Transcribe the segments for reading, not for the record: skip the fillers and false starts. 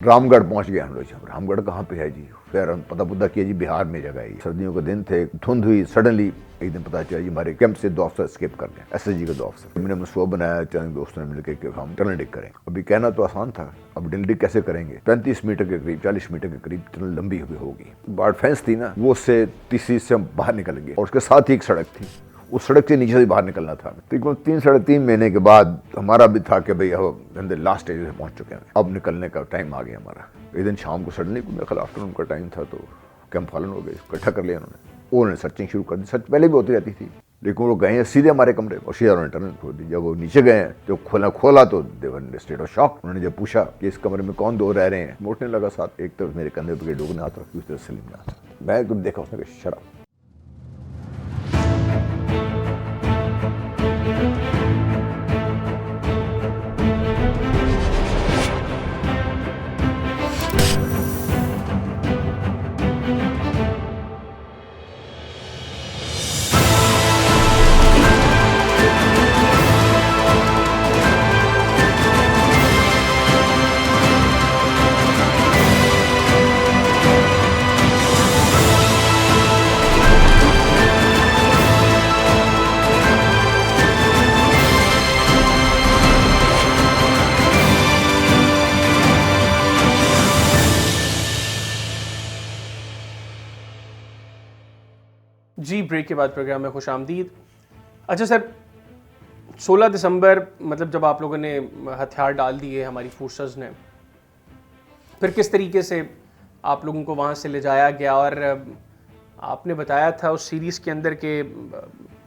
رامگڑھ پہنچ گئے ہم لوگ. جب رامگڑھ کہاں پہ ہے جی؟ پھر ہم پتہ کیا جی بہار میں جگہ ہے. سردیوں کے دن تھے, دھند ہوئی, سڈنلی ایک دن پتا چلا جی ہمارے کیمپ سے 2 افسر اسکیپ کر گئے, ایس ایس جی کے 2 افسر. ہم نے منصوبہ بنایا چند دوستوں نے مل کے کہ ہم ٹنل ڈگ کریں. ابھی کہنا تو آسان تھا, اب ڈل ڈگ کیسے کریں گے؟ 35 میٹر کے قریب 40 میٹر کے قریب ٹنل لمبی ہوگی. باڑ فینس تھی نا, وہ سے تیسری سے ہم باہر نکل گئے, اور اس کے ساتھ ہی ایک سڑک تھی, اس سڑک سے نیچے سے باہر نکلنا تھا. تقریباً 3-3.5 مہینے کے بعد ہمارا بھی تھا کہ بھئی ہم لاسٹ اسٹیج سے پہنچ چکے ہیں, اب نکلنے کا ٹائم آ گیا ہمارا. ایک دن شام کو سڈنلی میرے خیال آفٹرنون کا ٹائم تھا, تو کیمپ فالن ہو گئے, اکٹھا کر لیا انہوں نے سرچنگ شروع کر دی. سرچ پہلے بھی ہوتی رہتی تھی, لیکن وہ گئے ہیں سیدھے ہمارے کمرے, اور سیدھا انہوں نے ٹنل کھول دی. جب وہ نیچے گئے ہیں تو کھولا تو دے ور ان اسٹیٹ آف شاک. انہوں نے جب پوچھا کہ اس کمرے میں کون 2 رہ رہے ہیں, موٹنے لگا ساتھ, ایک طرف میرے کندھے پہ ڈوگنا ہاتھ رکھی, اس طرف سلیم میں ہاتھ. میں ایک دم دیکھا, اس نے کہا شراب. جی, بریک کے بعد پروگرام میں خوش آمدید. اچھا سر, 16 دسمبر مطلب جب آپ لوگوں نے ہتھیار ڈال دیے ہماری فورسز نے, پھر کس طریقے سے آپ لوگوں کو وہاں سے لے جایا گیا؟ اور آپ نے بتایا تھا اس سیریز کے اندر کہ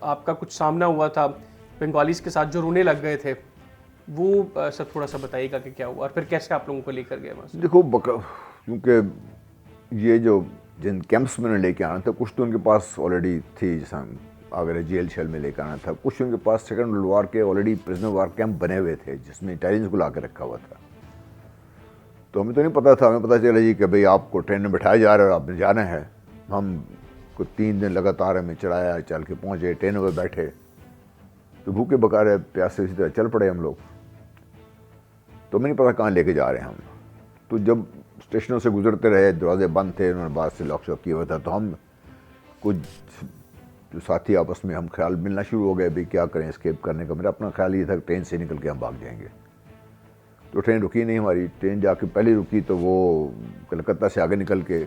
آپ کا کچھ سامنا ہوا تھا بنگالیز کے ساتھ جو رونے لگ گئے تھے, وہ سب تھوڑا سا بتائیے گا کہ کیا ہوا, اور پھر کیسے آپ لوگوں کو لے کر گئے وہاں سے؟ دیکھو, کیونکہ یہ جو جن کیمپس میں نے لے کے آنا تھا, کچھ تو ان کے پاس آلریڈی تھی, جیسا اگر جیل شیل میں لے کے آنا تھا. کچھ ان کے پاس سیکنڈ ورلڈ وار کے آلریڈی پرزنر وار کیمپ بنے ہوئے تھے, جس میں اٹیلینز کو لا کے رکھا ہوا تھا. تو ہمیں تو نہیں پتا تھا, ہمیں پتا چلا جی کہ بھئی آپ کو ٹرین میں بٹھایا جا رہا ہے اور آپ نے جانا ہے. ہم کو 3 دن لگاتار ہمیں چڑھایا, چل کے پہنچے, ٹرین میں بیٹھے, تو بھوکے بکارے پیاسے اسی طرح چل پڑے ہم لوگ. تو ہمیں نہیں پتا کہاں لے کے جا رہے ہیں ہم. تو جب اسٹیشنوں سے گزرتے رہے, دروازے بند تھے, انہوں نے بعد سے لاک شاک کیا ہوا تھا, تو ہم کچھ جو ساتھی آپس میں ہم خیال ملنا شروع ہو گئے بھی کیا کریں اسکیپ کرنے کا. میرا اپنا خیال یہ تھا کہ ٹرین سے نکل کے ہم بھاگ جائیں گے. تو ٹرین رکی نہیں ہماری. ٹرین جا کے پہلے رکی تو وہ کلکتہ سے آگے نکل کے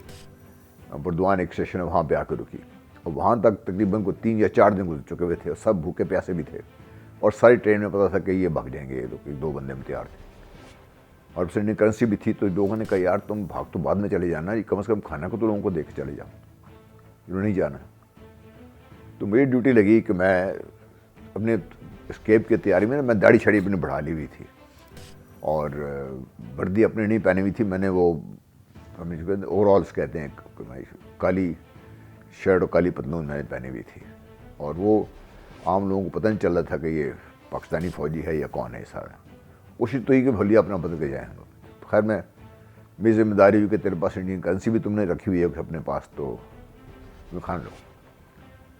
بردوان ایک اسٹیشن ہے, وہاں پہ آ کے رکی, اور وہاں تک تقریباً کو 3 یا 4 دن گزر چکے ہوئے تھے, اور سب بھوکے پیاسے بھی تھے, اور ساری ٹرین میں پتا تھا کہ یہ بھاگ جائیں گے. یہ 2 بندے ہم تیار تھے, اور انڈین کرنسی بھی تھی. تو لوگوں نے کہا یار تم بھاگ تو بعد میں چلے جانا, یہ کم از کم کھانا کو تو لوگوں کو دے کے چلے جاؤ, انہوں نے نہیں جانا. تو میری ڈیوٹی لگی کہ میں اپنے اسکیپ کی تیاری میں داڑھی چھڑی اپنی بڑھا لی ہوئی تھی, اور وردی اپنے نہیں پہنی ہوئی تھی. میں نے وہ اوور آلس کہتے ہیں, کالی شرٹ اور کالی پتلون میں نے پہنی ہوئی تھی, اور وہ عام لوگوں کو پتہ نہیں چل رہا تھا کہ یہ پاکستانی فوجی ہے یا کون ہے. سارا کوشش تو ہی کہ بھلیا اپنا بدل کے جائیں. خیر میری ذمہ داری ہوئی کہ تیرے پاس انڈین کرنسی بھی تم نے رکھی ہوئی ہے اپنے پاس, تو تمہیں کھان لو.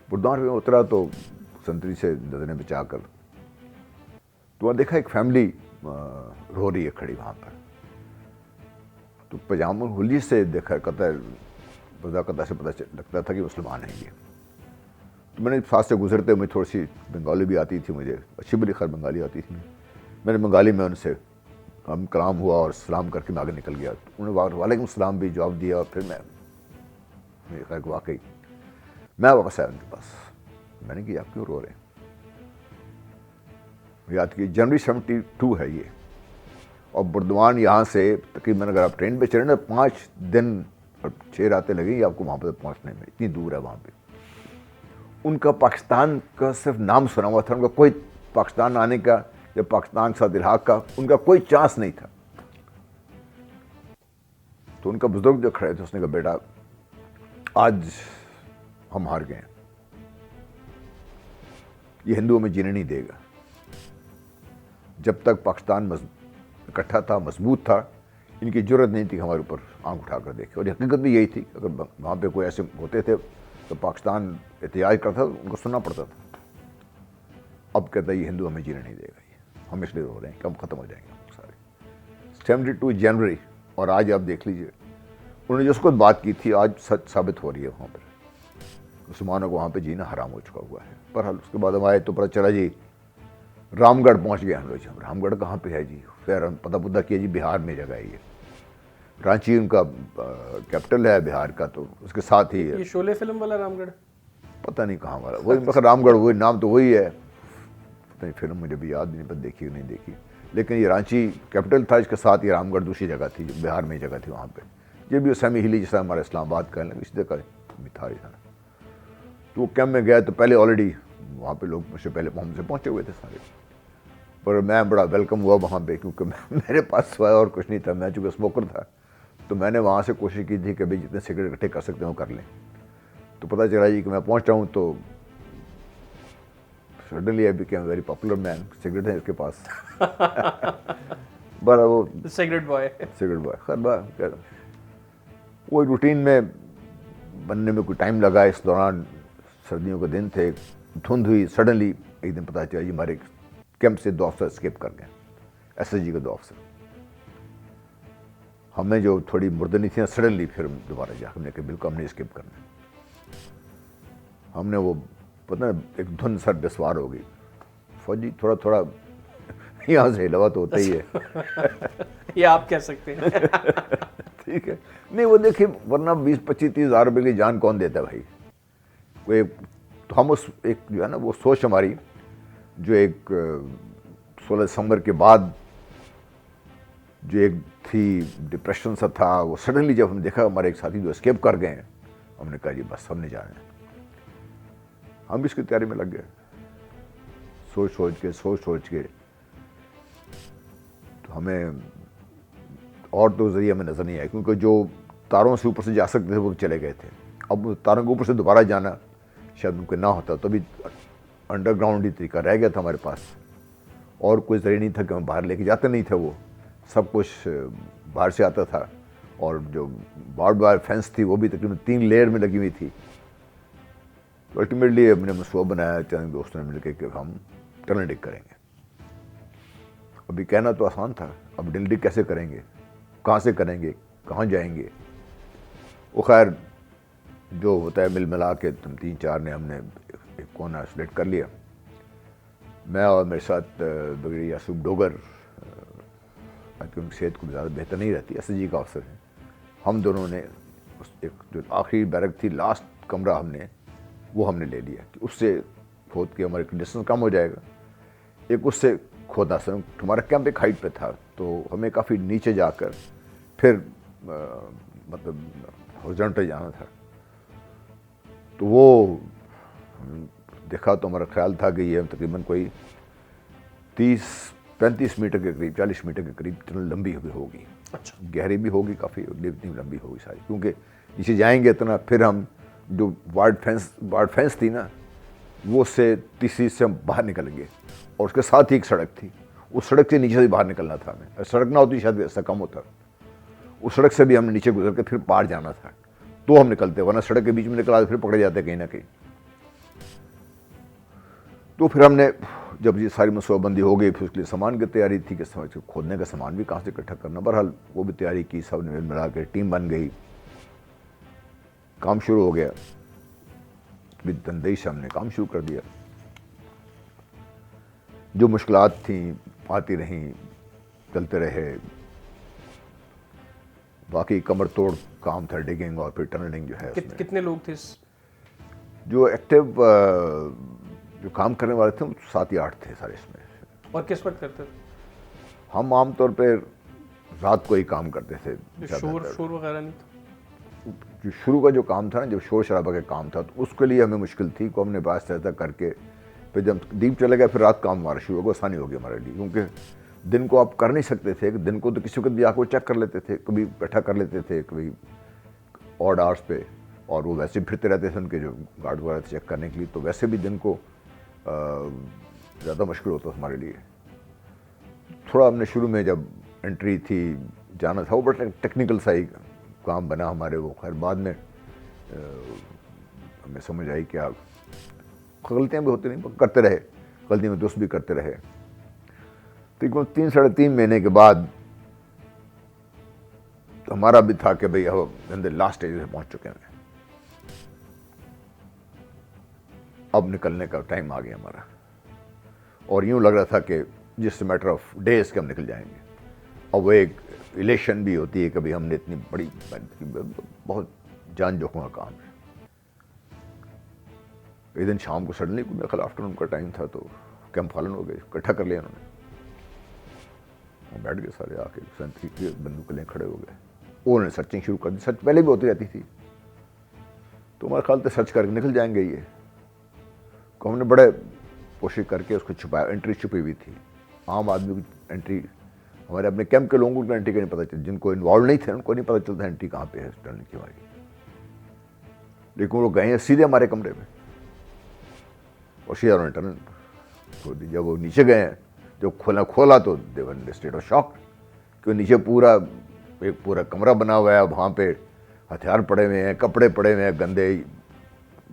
بردوان پہ اترا تو سنتری سے نظریں بچا کر تو وہاں دیکھا ایک فیملی رو رہی ہے کھڑی وہاں پر. تو پجامہ ہولی سے دیکھا قطع سے پتہ لگتا تھا کہ مسلمان ہیں یہ. تو میں نے ساتھ سے گزرتے ہوئے تھوڑی سی بنگالی بھی آتی تھی, مجھے اچھی بڑی خیر بنگالی آتی تھی. میں نے بنگالی میں ان سے ہم کلام ہوا اور سلام کر کے میں آگے نکل گیا. انہوں نے وعلیکم السلام بھی جواب دیا, اور پھر میں خیر واقعی میں واپس آیا ان کے پاس. میں نے کہا آپ کیوں رو رہے ہیں؟ یاد کی جنوری 72 ہے یہ, اور بردوان یہاں سے تقریباً اگر آپ ٹرین پہ چلیں نا 5 دن اور 6 راتیں لگیں گی آپ کو وہاں پہ پہنچنے میں, اتنی دور ہے وہاں پہ. ان کا پاکستان کا صرف نام سنا ہوا تھا, ان کا کوئی پاکستان آنے کا یا پاکستان کے ساتھ الحاق کا ان کا کوئی چانس نہیں تھا. تو ان کا بزرگ جو کھڑے تھے اس نے کہا بیٹا آج ہم ہار گئے ہیں, یہ ہندوؤں میں جینے نہیں دے گا. جب تک پاکستان اکٹھا تھا, مضبوط تھا, ان کی جرت نہیں تھی ہمارے اوپر آنکھ اٹھا کر دیکھے. اور حقیقت بھی یہی تھی, اگر وہاں پہ کوئی ایسے ہوتے تھے تو پاکستان احتجاج کرتا تھا, ان کو سننا پڑتا تھا. اب کہتا ہے یہ ہندو ہمیں جینے نہیں دے گا, یہ ہم اس لیے رو رہے ہیں کہ ہم ختم ہو جائیں گے سارے. 72 جنوری اور آج آپ دیکھ لیجئے انہوں نے جو اس کو بات کی تھی آج سچ ثابت ہو رہی ہے. وہاں پر مسلمانوں کو وہاں پہ جینا حرام ہو چکا ہوا ہے. بہرحال اس کے بعد ہم آئے تو پتہ چلا جی رام گڑھ پہنچ گئے ہم لوگ. رام گڑھ کہاں پہ ہے جی؟ پھر ہم پتہ کیا جی بہار میں جگہ ہے یہ. رانچی ان کا کیپٹل ہے بہار کا, تو اس کے ساتھ ہی یہ شعلے فلم والا رام گڑھ پتہ نہیں کہاں والا وہی رام گڑھ, وہی نام تو وہی ہے. پتہ نہیں فلم مجھے بھی یاد نہیں, پر دیکھی نہیں دیکھی. لیکن یہ رانچی کیپٹل تھا, اس کے ساتھ یہ رام گڑھ دوسری جگہ تھی جو بہار میں ہی جگہ تھی. وہاں پہ یہ بھی سیمی ہلی جیسا ہمارا اسلام آباد کا ہے, اس جگہ بھی تھا. تو وہ کیمپ میں گیا تو پہلے آلریڈی وہاں پہ لوگ مجھ سے پہلے ہم سے پہنچے ہوئے تھے سارے, پر میں بڑا ویلکم ہوا وہاں پہ, کیونکہ میرے پاس سوائے اور کچھ نہیں تھا. میں چونکہ اسموکر تھا تو میں نے وہاں سے کوشش کی تھی کہ بھائی جتنے سگریٹ اکٹھے کر سکتے ہیں وہ کر لیں. تو پتہ چلا جی کہ میں پہنچ رہا ہوں تو suddenly I became very popular man. Cigarette ہے اس کے پاس بڑا وہ سگریٹ بوائے خیر وہ روٹین میں بننے میں کوئی ٹائم لگا. اس دوران سردیوں کے دن تھے, دھند ہوئی. سڈنلی ایک دن پتہ چلا جی ہمارے کیمپ سے 2 افسر اسکیپ کر گئے, ایس ایس جی کے 2 افسر. ہمیں جو تھوڑی مردنی تھی سڈنلی پھر دوبارہ جا ہم نے کہ بالکل ہم نے اسکیپ کرنا. ہم نے وہ پتہ ایک دھند سر پہ سوار ہو گئی. فوجی تھوڑا تھوڑا یہاں سے ہلوا تو ہوتا ہی ہے یہ آپ کہہ سکتے ہیں. ٹھیک ہے, نہیں وہ دیکھیے ورنہ 20-25-30 ہزار روپے کی جان کون دیتا ہے بھائی. کوئی تو ہم اس ایک جو ہے نا وہ سوچ ہماری جو ایک 16 دسمبر کے بعد جو ایک تھی ڈپریشن سا تھا, وہ سڈنلی جب ہم دیکھا ہمارے ایک ساتھی جو اسکیپ کر گئے ہیں, ہم نے کہا جی بس ہم نے جانا ہے. ہم بھی اس کی تیاری میں لگ گئے, سوچ کے تو ہمیں اور تو ذریعے ہمیں نظر نہیں آیا, کیونکہ جو تاروں سے اوپر سے جا سکتے تھے وہ چلے گئے تھے. اب تاروں کے اوپر سے دوبارہ جانا شاید ممکن نہ ہوتا, تو ابھی انڈر گراؤنڈ ہی طریقہ رہ گیا تھا ہمارے پاس, اور کوئی ذریعہ نہیں تھا کہ ہم باہر لے کے جاتے نہیں تھے. وہ سب کچھ باہر سے آتا تھا, اور جو بارڈ وائر فینس تھی وہ بھی تقریباً 3 لیئر میں لگی ہوئی تھی. تو الٹیمیٹلی ہم نے منصوبہ بنایا چند دوستوں نے مل کے کہ ہم ٹنل ڈگ کریں گے. ابھی کہنا تو آسان تھا, اب ٹنل ڈگ کیسے کریں گے, کہاں سے کریں گے, کہاں جائیں گے. وہ خیر جو ہوتا ہے مل ملا کے 3-4 نے ہم نے ایک کونا سلیکٹ کر لیا. میں اور میرے ساتھ بغیر یاسوف ڈوگر, ان کی صحت کو زیادہ بہتر نہیں رہتی, ایس ایس جی کا افسر ہیں, ہم دونوں نے ایک جو آخری بیرک تھی لاسٹ کمرہ ہم نے وہ ہم نے لے لیا کہ اس سے کھود کے ہمارے ڈسٹینس کم ہو جائے گا. ایک اس سے کھودا سر ہمارا کیمپ ایک ہائٹ پہ تھا, تو ہمیں کافی نیچے جا کر پھر مطلب ہارزونٹل جانا تھا. تو وہ دیکھا تو ہمارا خیال تھا کہ یہ تقریباً کوئی 30-35 میٹر کے قریب 40 میٹر کے قریب ٹنل لمبی ہوگی. اچھا, گہری بھی ہوگی کافی, اتنی لمبی ہوگی ساری, کیونکہ نیچے جائیں گے اتنا پھر ہم جو وارڈ فینس تھی نا وہ سے تیسری سے ہم باہر نکل گئے, اور اس کے ساتھ ہی ایک سڑک تھی, اس سڑک سے نیچے سے باہر نکلنا تھا ہمیں. اگر سڑک نہ ہوتی شاید ایسا کم ہوتا, اس سڑک سے بھی ہم نے نیچے گزر کے پھر پار جانا تھا تو ہم نکلتے, ورنہ سڑک کے بیچ میں نکلا پھر پکڑے جاتے کہیں نہ کہیں. تو پھر ہم نے جب یہ ساری منصوبہ بندی ہو گئی, پھر اس کے لیے سامان کی تیاری تھی کہ کھودنے کا سامان بھی کہاں سے اکٹھا کرنا. بہرحال وہ بھی تیاری کی, سب نے ملا کے ٹیم بن گئی, کام شروع ہو گیا. تندئی سے ہم نے کام شروع کر دیا. جو مشکلات تھیں آتی رہیں, چلتے رہے. باقی کمر توڑ کام تھا ڈگنگ اور پھر ٹنلنگ جو ہے. کتنے لوگ تھے جو ایکٹیو جو کام کرنے والے تھے 7 یا 8 تھے سارے اس میں. اور کس وقت کرتے تھے؟ ہم عام طور پہ رات کو ہی کام کرتے تھے. شور وغیرہ نہیں تھا؟ جو شروع کا جو کام تھا نا, جب شور شرابہ کا کام تھا, تو اس کے لیے ہمیں مشکل تھی کو ہم نے باعث ایسا کر کے پھر جب ڈیپ چلے گیا پھر رات کام ہمارا شروع ہوگا, آسانی ہوگی ہمارے لیے. کیونکہ دن کو آپ کر نہیں سکتے تھے, دن کو تو کسی وقت بھی آ کو چیک کر لیتے تھے, کبھی بیٹھا کر لیتے تھے, کبھی آڈ آورس پہ, اور وہ ویسے پھرتے رہتے تھے ان کے جو گارڈ وغیرہ چیک کرنے کے لیے. تو ویسے بھی دن کو زیادہ مشکل ہوتا ہمارے لیے. تھوڑا ہم نے شروع میں جب انٹری تھی جانا تھا, وہ بڑا ٹیکنیکل سا ہی کام بنا ہمارے. وہ خیر بعد میں ہمیں سمجھ آئی کہ غلطیاں بھی ہوتی نہیں, کرتے رہے, غلطی میں درست بھی کرتے رہے. تقریباً 3-3.5 مہینے کے بعد ہمارا بھی تھا کہ بھئی اب لاسٹ اسٹیج سے پہنچ چکے ہیں, اب نکلنے کا ٹائم آ گیا ہمارا, اور یوں لگ رہا تھا کہ جس میٹر آف ڈیز کے ہم نکل جائیں گے. اور وہ ایک الیشن بھی ہوتی ہے, کبھی ہم نے اتنی بڑی بہت جان جوکھوں کا کام ہے. ایک دن شام کو سڈنلی میرے خیال آفٹر نون کا ٹائم تھا, تو کیمپ فالن ہو گئے, اکٹھا کر لیا انہوں نے, بیٹھ گئے سارے آ کے سنتری کے بندوق لے کھڑے ہو گئے. انہوں نے سرچنگ شروع کر دی. سرچ پہلے بھی ہوتی رہتی تھی, تو ہمارے خیال سے سرچ کر کے نکل جائیں گے یہ. کو ہم نے بڑے کوشش کر کے اس کو چھپایا. انٹری چھپی ہوئی تھی, عام آدمی کی انٹری, ہمارے اپنے کیمپ کے لوگوں کو انٹری کا نہیں پتہ چلتا, جن کو انوالو نہیں تھے ان کو نہیں پتہ چلتا انٹری کہاں پہ ہے ٹرن کی ہماری. لیکن وہ گئے ہیں سیدھے ہمارے کمرے میں, اور سیدھا انہوں نے ٹرن چھوڑ دی. جب وہ نیچے گئے ہیں, جب کھولا تو دے ور ان اسٹیٹ آف شاک, کہ نیچے ایک پورا کمرہ بنا ہوا ہے, وہاں پہ ہتھیار پڑے ہوئے ہیں, کپڑے پڑے ہوئے ہیں گندے.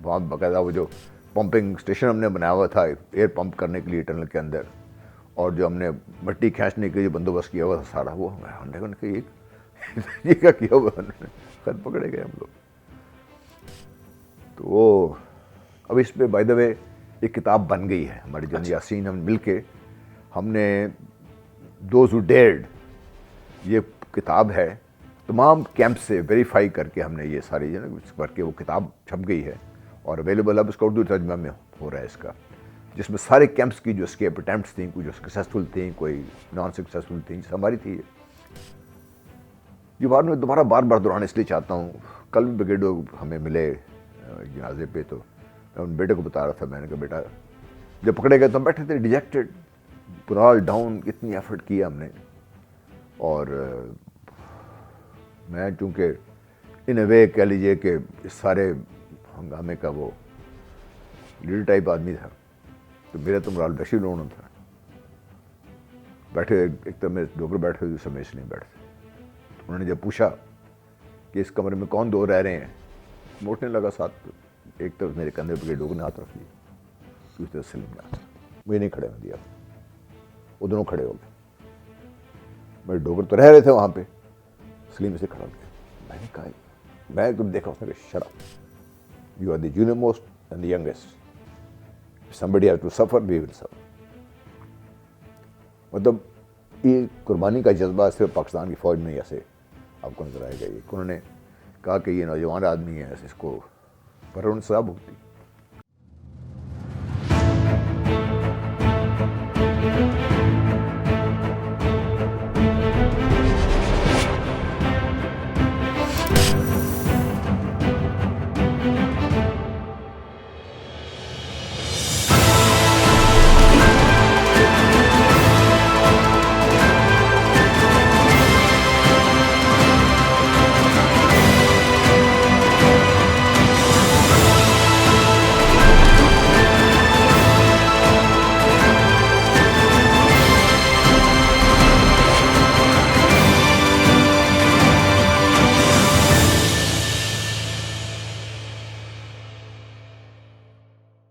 وہاں باقاعدہ وہ جو پمپنگ اسٹیشن ہم نے بنایا ہوا تھا ایئر پمپ کرنے کے لیے ٹنل کے اندر, اور جو ہم نے مٹی کھینچنے کے لیے بندوبست کیا ہوا تھا سارا, وہ ہم نے یہ کیا کیا ہوا, خیر پکڑے گئے ہم لوگ. تو وہ اب اس پہ بائی دا وے ایک کتاب بن گئی ہے ہماری جن یاسین, ہم مل کے ہم نے دوز ہو ڈیئرڈ, یہ کتاب ہے تمام کیمپ سے ویریفائی کر کے ہم نے یہ ساری کر کے وہ کتاب چھپ گئی ہے, اور اویلیبل اب اس کا اردو ترجمہ میں ہو رہا ہے اس کا, جس میں سارے کیمپس کی جو اسکیپ اٹیمپٹس تھیں, کوئی جو سکسیزفل تھیں, کوئی نان سکسیزفل تھیں, جیسے ہماری تھی. یہ بات میں دوبارہ بار بار دہرانا اس لیے چاہتا ہوں. کل بھی بریگیڈو ہمیں ملے جنازے پہ, تو میں ان بیٹے کو بتا رہا تھا, میں نے کہا بیٹا جب پکڑے گئے تو ہم بیٹھے تھے ڈیجیکٹڈ, پورا ڈاؤن, اتنی ایفرٹ کیا ہم نے. اور میں چونکہ ان اے وے کہہ لیجیے کہ اس سارے ہنگامے کا وہ لیڈر ٹائپ آدمی تھا, تو میرا تو مرال بیشی رونا تھا. بیٹھے ایک طرف میں ڈوگر بیٹھے ہوئے سمیش نہیں بیٹھتے. انہوں نے جب پوچھا کہ اس کمرے میں کون دو رہ رہے ہیں, موٹنے لگا ساتھ, ایک طرف میرے کندھے پہ ڈوگر نے ہاتھ رکھ لیا, دوسری طرف سلیم نے ہاتھ, مجھے نہیں کھڑے ہونے دیا, وہ دونوں کھڑے ہو گئے. میرے ڈوگر تو رہ رہے تھے وہاں پہ, سلیم سے کھڑا ہو گیا. میں نے کہا, میں تم دیکھا اس نے کہا shut up, you are the junior most and the youngest, somebody has to suffer, we will suffer. مطلب یہ قربانی کا جذبہ صرف پاکستان کی فوج میں ایسے آپ کو نظر آئے گا. انہوں نے کہا کہ یہ نوجوان آدمی ہے, اس کو پر انہوں نے سزا بھگتی.